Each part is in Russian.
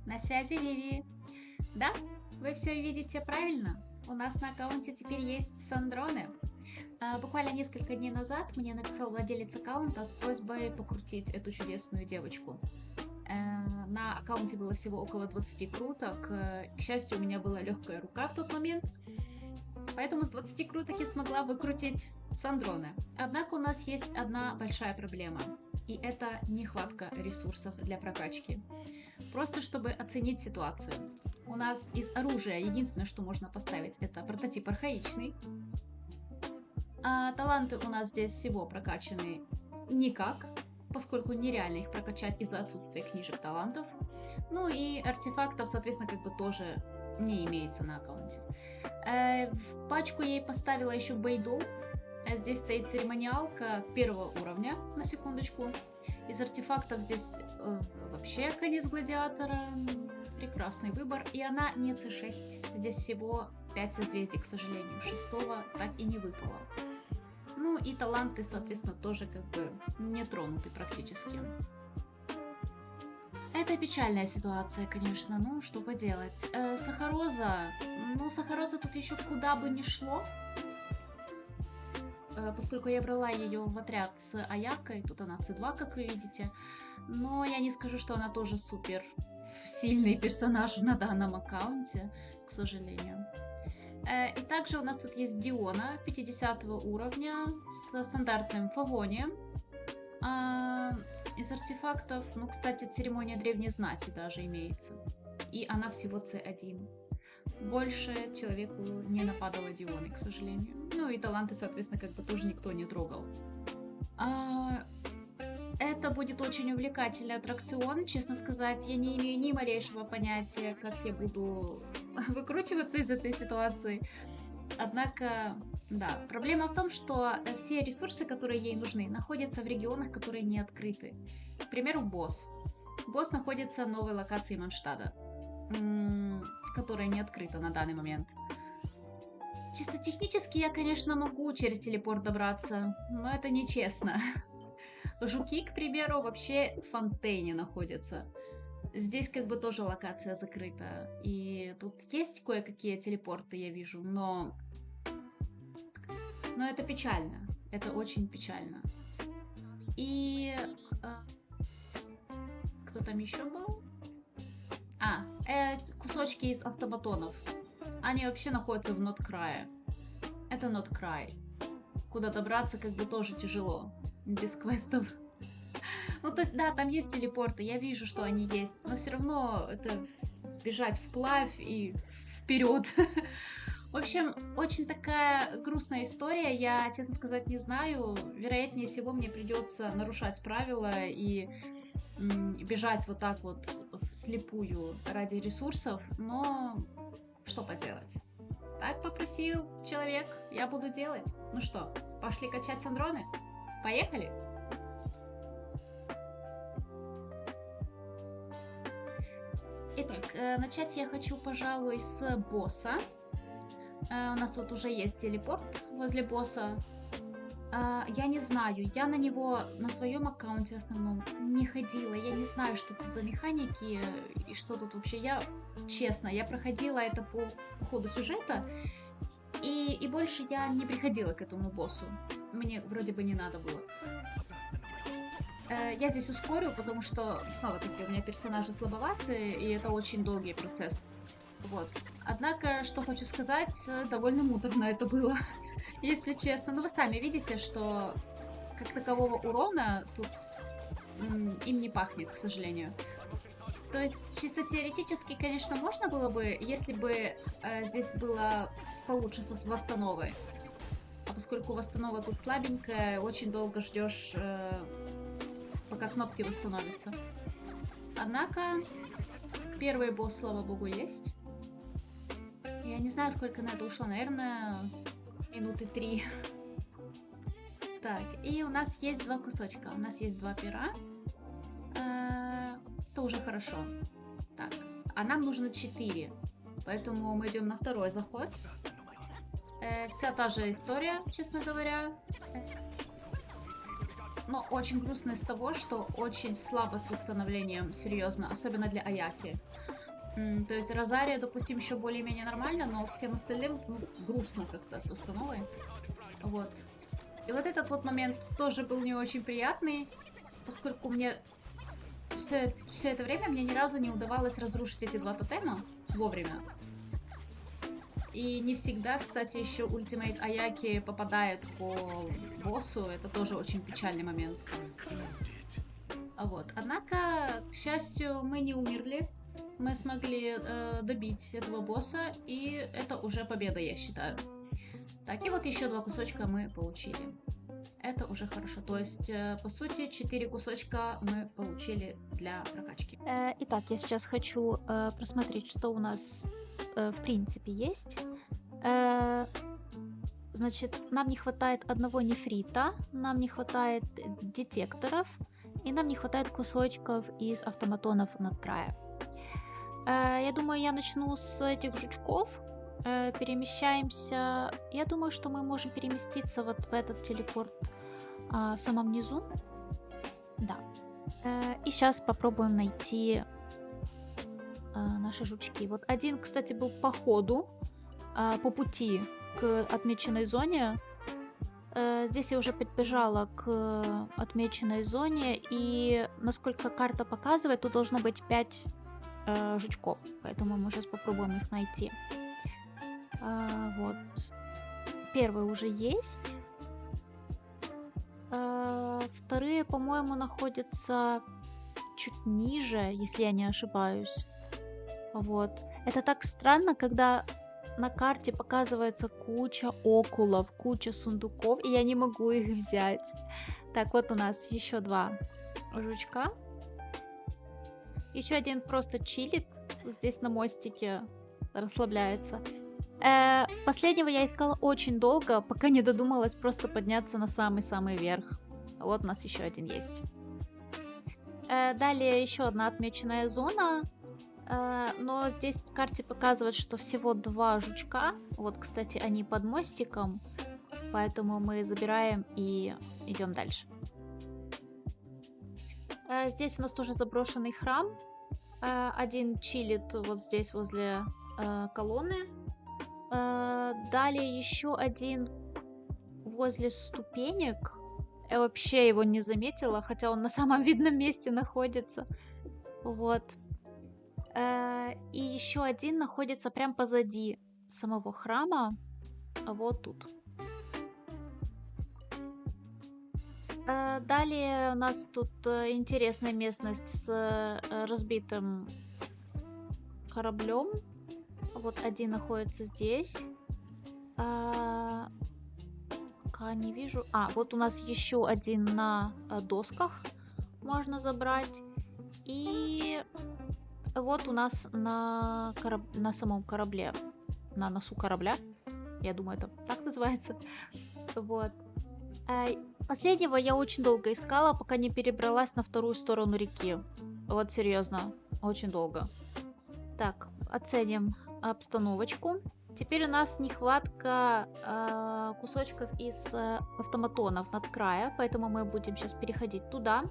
На связи Виви. Да, вы все видите правильно. У нас на аккаунте теперь есть Сандроны. Буквально несколько дней назад мне написал владелец аккаунта с просьбой покрутить эту чудесную девочку. На аккаунте было всего около 20 круток. К счастью, у меня была легкая рука в тот момент, поэтому с 20 круток я смогла выкрутить Сандроны. Однако у нас есть одна большая проблема, и это нехватка ресурсов для прокачки. Просто чтобы оценить ситуацию. У нас из оружия единственное, что можно поставить, это прототип архаичный. А таланты у нас здесь всего прокачаны никак, поскольку нереально их прокачать из-за отсутствия книжек талантов. Ну и артефактов, соответственно, как бы тоже не имеется на аккаунте. В пачку я ей поставила еще Бейду. Здесь стоит церемониалка первого уровня, на секундочку. Из артефактов здесь вообще конец гладиатора. Прекрасный выбор. И она не C6. Здесь всего 5 созвездий, к сожалению. 6-го так и не выпало. Ну и таланты, соответственно, тоже как бы не тронуты практически. Это печальная ситуация, конечно. Ну, что поделать. Сахароза. Ну, Сахароза тут еще куда бы ни шло. Поскольку я брала ее в отряд с Аякой, тут она C2, как вы видите, но я не скажу, что она тоже супер сильный персонаж на данном аккаунте, к сожалению. И также у нас тут есть Диона 50 уровня со стандартным фавонием. Из артефактов, ну, кстати, церемония древней знати даже имеется. И она всего C1. Больше человеку не нападало Дионы, к сожалению. Ну и таланты, соответственно, как бы тоже никто не трогал. Это будет очень увлекательный аттракцион, честно сказать. Я не имею ни малейшего понятия, как я буду выкручиваться из этой ситуации. Однако, да, проблема в том, что все ресурсы, которые ей нужны, находятся в регионах, которые не открыты. К примеру, босс. Босс находится в новой локации Манштада, которая не открыта на данный момент. Чисто технически я, конечно, могу через телепорт добраться, но это нечестно. Жуки, к примеру, вообще в фонтейне находятся. Здесь как бы тоже локация закрыта. И тут есть кое-какие телепорты, я вижу, но это печально. Это очень печально. И кто там еще был? Кусочки из автоматонов. Они вообще находятся в Нот-крае. Это Нот-край. Куда добраться как бы тоже тяжело. Без квестов. Ну, то есть, да, там есть телепорты, я вижу, что они есть. Но все равно это бежать вплавь и вперед. В общем, очень такая грустная история. Я, честно сказать, не знаю. Вероятнее всего, мне придется нарушать правила и бежать вот так вот вслепую ради ресурсов, но что поделать? Так попросил человек, я буду делать. Ну что, пошли качать Сандроны? Поехали! Итак, начать я хочу, пожалуй, с босса. У нас тут уже есть телепорт возле босса. Я не знаю, я на него на своем аккаунте основном не ходила. Я не знаю, что тут за механики и что тут вообще. Я, честно, я проходила это по ходу сюжета, и больше я не приходила к этому боссу. Мне вроде бы не надо было. Я здесь ускорю, потому что, снова-таки, у меня персонажи слабоватые, и это очень долгий процесс. Вот. Однако, что хочу сказать, довольно муторно это было. Если честно. Ну, вы сами видите, что как такового урона тут им не пахнет, к сожалению. То есть, чисто теоретически, конечно, можно было бы, если бы здесь было получше с восстановой. А поскольку восстанова тут слабенькая, очень долго ждешь, пока кнопки восстановятся. Однако, первый босс, слава богу, есть. Я не знаю, сколько на это ушло, наверное, минуты 3. Так, и у нас есть 2 кусочка. У нас есть 2 пера. Это уже хорошо. Так, а нам нужно 4. Поэтому мы идем на второй заход. Вся та же история, честно говоря. но очень грустно из того, что очень слабо с восстановлением, серьезно, особенно для Аяки. То есть Розария, допустим, еще более-менее нормально, но всем остальным, ну, грустно как-то с восстановой. Вот. И вот этот вот момент тоже был не очень приятный, поскольку мне все это время мне ни разу не удавалось разрушить эти два тотема вовремя. И не всегда, кстати, еще ультимейт Аяки попадает по боссу. Это тоже очень печальный момент. Вот. Однако, к счастью, мы не умерли. Мы смогли добить этого босса, и это уже победа, я считаю. Так, и вот еще два кусочка мы получили. Это уже хорошо. То есть, по сути, 4 кусочка мы получили для прокачки. Итак, я сейчас хочу просмотреть, что у нас в принципе есть. Значит, нам не хватает одного нефрита, нам не хватает детекторов, и нам не хватает кусочков из автоматонов надкрая. Я думаю, я начну с этих жучков. Перемещаемся. Я думаю, что мы можем переместиться вот в этот телепорт в самом низу. Да. И сейчас попробуем найти наши жучки. Вот один, кстати, был по ходу, по пути к отмеченной зоне. Здесь я уже подбежала к отмеченной зоне, и насколько карта показывает, тут должно быть 5 жучков, поэтому мы сейчас попробуем их найти. Вот. Первый уже есть. Вторые, по-моему, находятся чуть ниже, если я не ошибаюсь. Вот. Это так странно, когда на карте показывается куча окулов, куча сундуков, и я не могу их взять. Так, вот у нас еще 2 жучка. Еще один просто чилит здесь на мостике, расслабляется. Последнего я искала очень долго, пока не додумалась просто подняться на самый-самый верх. Вот у нас еще один есть. Далее еще одна отмеченная зона. Но здесь по карте показывает, что всего 2 жучка. Вот, кстати, они под мостиком. Поэтому мы забираем и идем дальше. Здесь у нас тоже заброшенный храм. Один чилит вот здесь возле колонны. Далее еще один возле ступенек. Я вообще его не заметила, хотя он на самом видном месте находится. Вот. И еще один находится прям позади самого храма. Вот тут. Далее у нас тут интересная местность с разбитым кораблем. Вот один находится здесь. Пока не вижу. Вот у нас еще один на досках можно забрать. И вот у нас на самом корабле. На носу корабля. Я думаю, это так называется. Вот. Последнего я очень долго искала, пока не перебралась на вторую сторону реки. Вот серьезно, очень долго. Так, оценим обстановочку. Теперь у нас нехватка кусочков из автоматонов надкрая, поэтому мы будем сейчас переходить туда.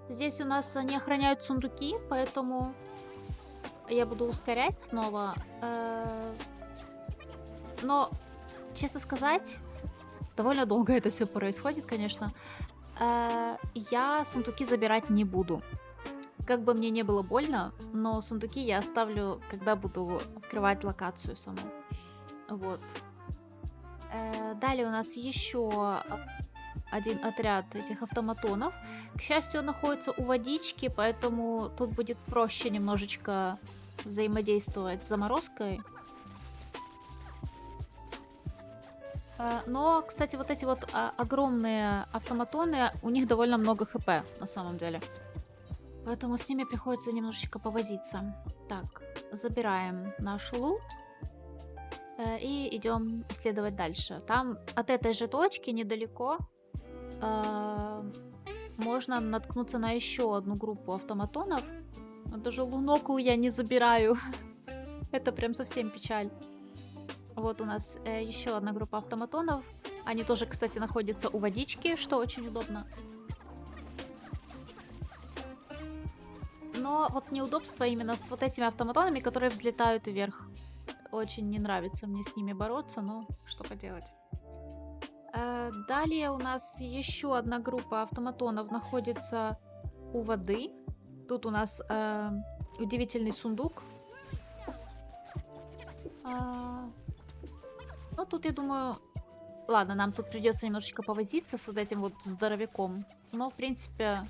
Здесь у нас не охраняют сундуки, поэтому я буду ускорять снова. Но, честно сказать, довольно долго это все происходит, конечно. Я сундуки забирать не буду. Как бы мне не было больно, но сундуки я оставлю, когда буду открывать локацию саму. Вот. Далее у нас еще один отряд этих автоматонов. К счастью, он находится у водички, поэтому тут будет проще немножечко взаимодействовать с заморозкой. Но, кстати, вот эти вот огромные автоматоны, у них довольно много хп на самом деле. Поэтому с ними приходится немножечко повозиться. Так, забираем наш лут. И идем исследовать дальше. Там от этой же точки недалеко можно наткнуться на еще одну группу автоматонов. Но даже лунокул я не забираю. Это прям совсем печаль. Вот у нас еще одна группа автоматонов. Они тоже, кстати, находятся у водички, что очень удобно. Но вот неудобство именно с вот этими автоматонами, которые взлетают вверх. Очень не нравится мне с ними бороться, но что поделать. Далее у нас еще одна группа автоматонов находится у воды. Тут у нас удивительный сундук. Ну, тут, я думаю... Ладно, нам тут придется немножечко повозиться с вот этим вот здоровяком. Но, в принципе,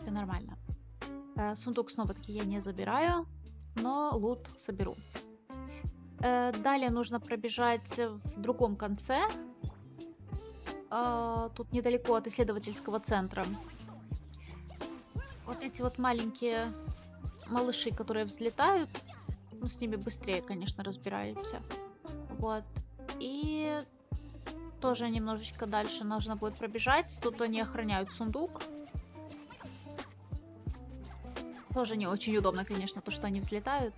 нормально. Сундук снова-таки я не забираю, но лут соберу. Далее нужно пробежать в другом конце. Тут недалеко от исследовательского центра. Вот эти вот маленькие малыши, которые взлетают. Мы с ними быстрее, конечно, разбираемся. Вот. И тоже немножечко дальше нужно будет пробежать. Тут они охраняют сундук. Тоже не очень удобно, конечно, то, что они взлетают,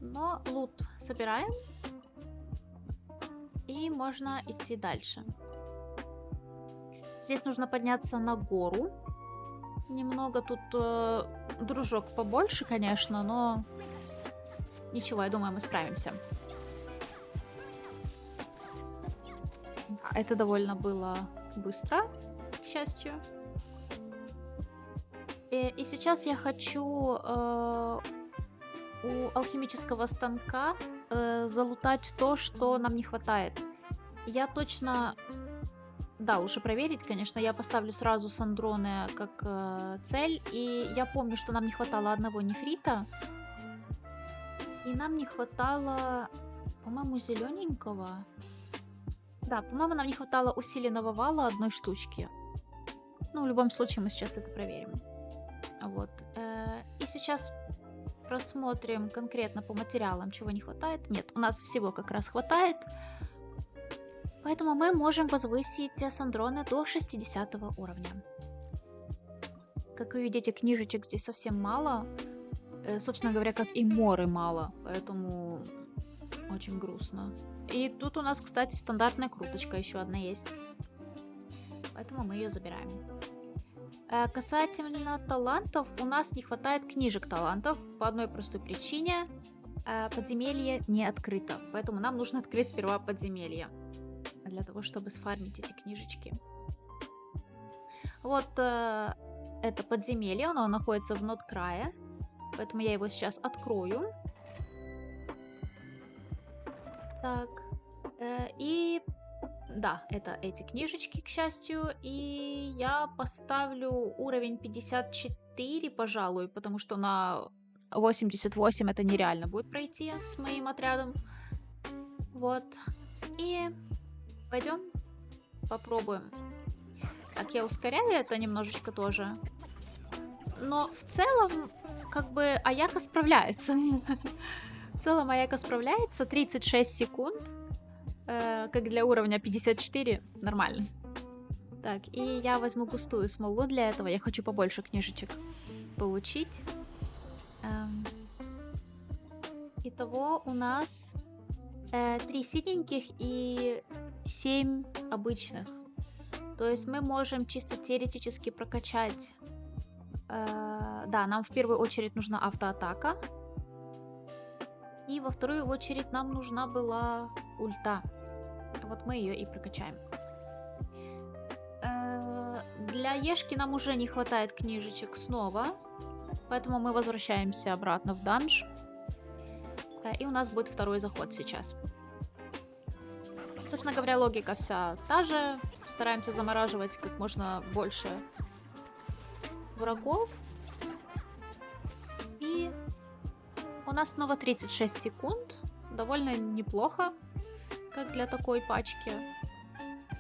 но лут собираем. И можно идти дальше. Здесь нужно подняться на гору. Немного тут дружок побольше, конечно, но ничего, я думаю, мы справимся. Это довольно было быстро, к счастью. И сейчас я хочу у алхимического станка залутать то, что нам не хватает. Я точно... Да, лучше проверить, конечно. Я поставлю сразу сандроны как цель. И я помню, что нам не хватало одного нефрита. И нам не хватало, по-моему, зелененького. Да, по-моему, нам не хватало усиленного вала одной штучки. Ну, в любом случае, мы сейчас это проверим. Вот. И сейчас просмотрим конкретно по материалам, чего не хватает. Нет, у нас всего как раз хватает. Поэтому мы можем возвысить сандроны до 60 уровня. Как вы видите, книжечек здесь совсем мало. Собственно говоря, как и моры мало. Поэтому очень грустно. И тут у нас, кстати, стандартная круточка еще одна есть. Поэтому мы ее забираем. Касательно талантов, у нас не хватает книжек талантов по одной простой причине. Подземелье не открыто. Поэтому нам нужно открыть сперва подземелье. Для того, чтобы сфармить эти книжечки. Вот это подземелье, оно находится в Ноткрае. Поэтому я его сейчас открою. Так. И... Да, это эти книжечки, к счастью. И я поставлю уровень 54, пожалуй, потому что на 88 это нереально будет пройти с моим отрядом. Вот. И пойдем попробуем. Так, я ускоряю это немножечко тоже. Но в целом, как бы, Аяка справляется. В целом, Аяка справляется. 36 секунд. Как для уровня 54, нормально. Так, и я возьму густую смолу для этого. Я хочу побольше книжечек получить. Итого у нас 3 синеньких и 7 обычных. То есть мы можем чисто теоретически прокачать. Да, нам в первую очередь нужна автоатака. И во вторую очередь нам нужна была ульта. Вот мы ее и прокачаем. Для Ешки нам уже не хватает книжечек снова. Поэтому мы возвращаемся обратно в данж. И у нас будет второй заход сейчас. Собственно говоря, логика вся та же. Стараемся замораживать как можно больше врагов. И у нас снова 36 секунд. Довольно неплохо, как для такой пачки.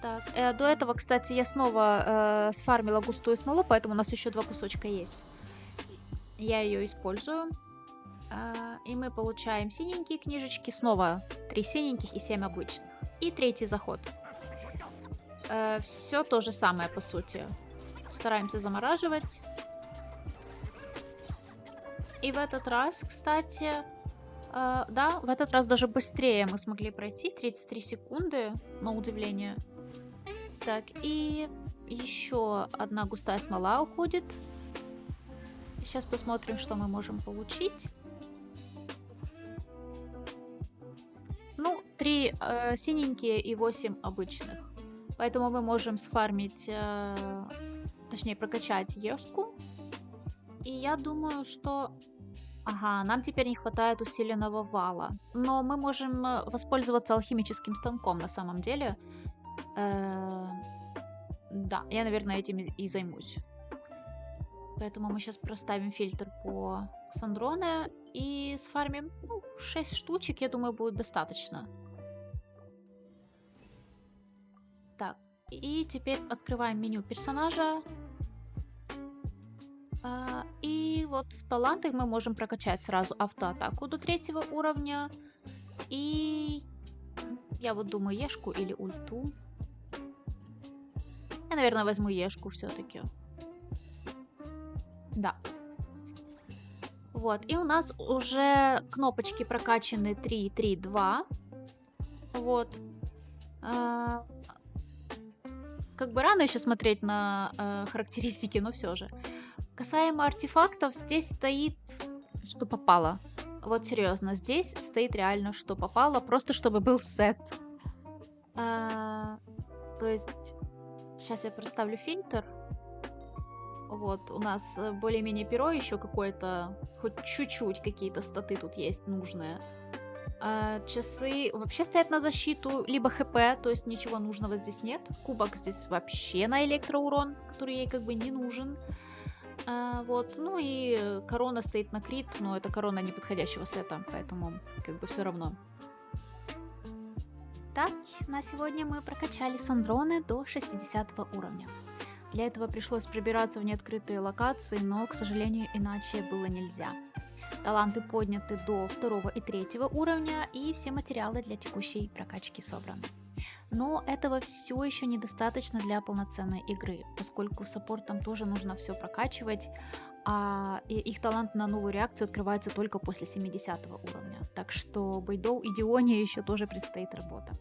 Так, до этого, кстати, я снова сфармила густую смолу, поэтому у нас еще 2 кусочка есть. Я ее использую. И мы получаем синенькие книжечки. Снова 3 синеньких и 7 обычных. И третий заход. Все то же самое, по сути. Стараемся замораживать. И в этот раз, кстати, Да, в этот раз даже быстрее мы смогли пройти. 33 секунды, на удивление. Так, и еще одна густая смола уходит. Сейчас посмотрим, что мы можем получить. Ну, 3 синенькие и 8 обычных. Поэтому мы можем сфармить, точнее прокачать Ешку. И я думаю, что... Ага, нам теперь не хватает усиленного вала. Но мы можем воспользоваться алхимическим станком на самом деле. Э, Да, я, наверное, этим и займусь. Поэтому мы сейчас проставим фильтр по Сандроне и сфармим 6 штучек, я думаю, будет достаточно. Так, и теперь открываем меню персонажа. И вот в талантах мы можем прокачать сразу автоатаку до 3 уровня. И я вот думаю, Ешку или ульту. Я, наверное, возьму Ешку все-таки. Да. Вот, и у нас уже кнопочки прокачаны 3, 3, 2. Вот. А, Как бы рано еще смотреть на характеристики, но все же. Касаемо артефактов, здесь стоит, что попало. Вот серьезно, здесь стоит реально, что попало, просто чтобы был сет. То есть, сейчас я проставлю фильтр. Вот, у нас более-менее перо еще какое-то, хоть чуть-чуть какие-то статы тут есть нужные. Часы вообще стоят на защиту, либо ХП, то есть ничего нужного здесь нет. Кубок здесь вообще на электроурон, который ей как бы не нужен. Вот, ну и корона стоит на крит, но это корона неподходящего сета, поэтому как бы все равно. Так, на сегодня мы прокачали Сандроны до 60 уровня. Для этого пришлось пробираться в неоткрытые локации, но, к сожалению, иначе было нельзя. Таланты подняты до 2 и 3 уровня, и все материалы для текущей прокачки собраны. Но этого все еще недостаточно для полноценной игры, поскольку саппортам тоже нужно все прокачивать, а их талант на новую реакцию открывается только после 70 уровня. Так что Бейдоу и Дионе еще тоже предстоит работа.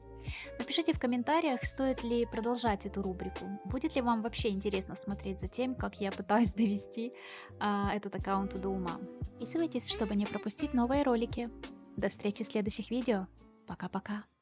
Напишите в комментариях, стоит ли продолжать эту рубрику. Будет ли вам вообще интересно смотреть за тем, как я пытаюсь довести этот аккаунт до ума. Подписывайтесь, чтобы не пропустить новые ролики. До встречи в следующих видео. Пока-пока.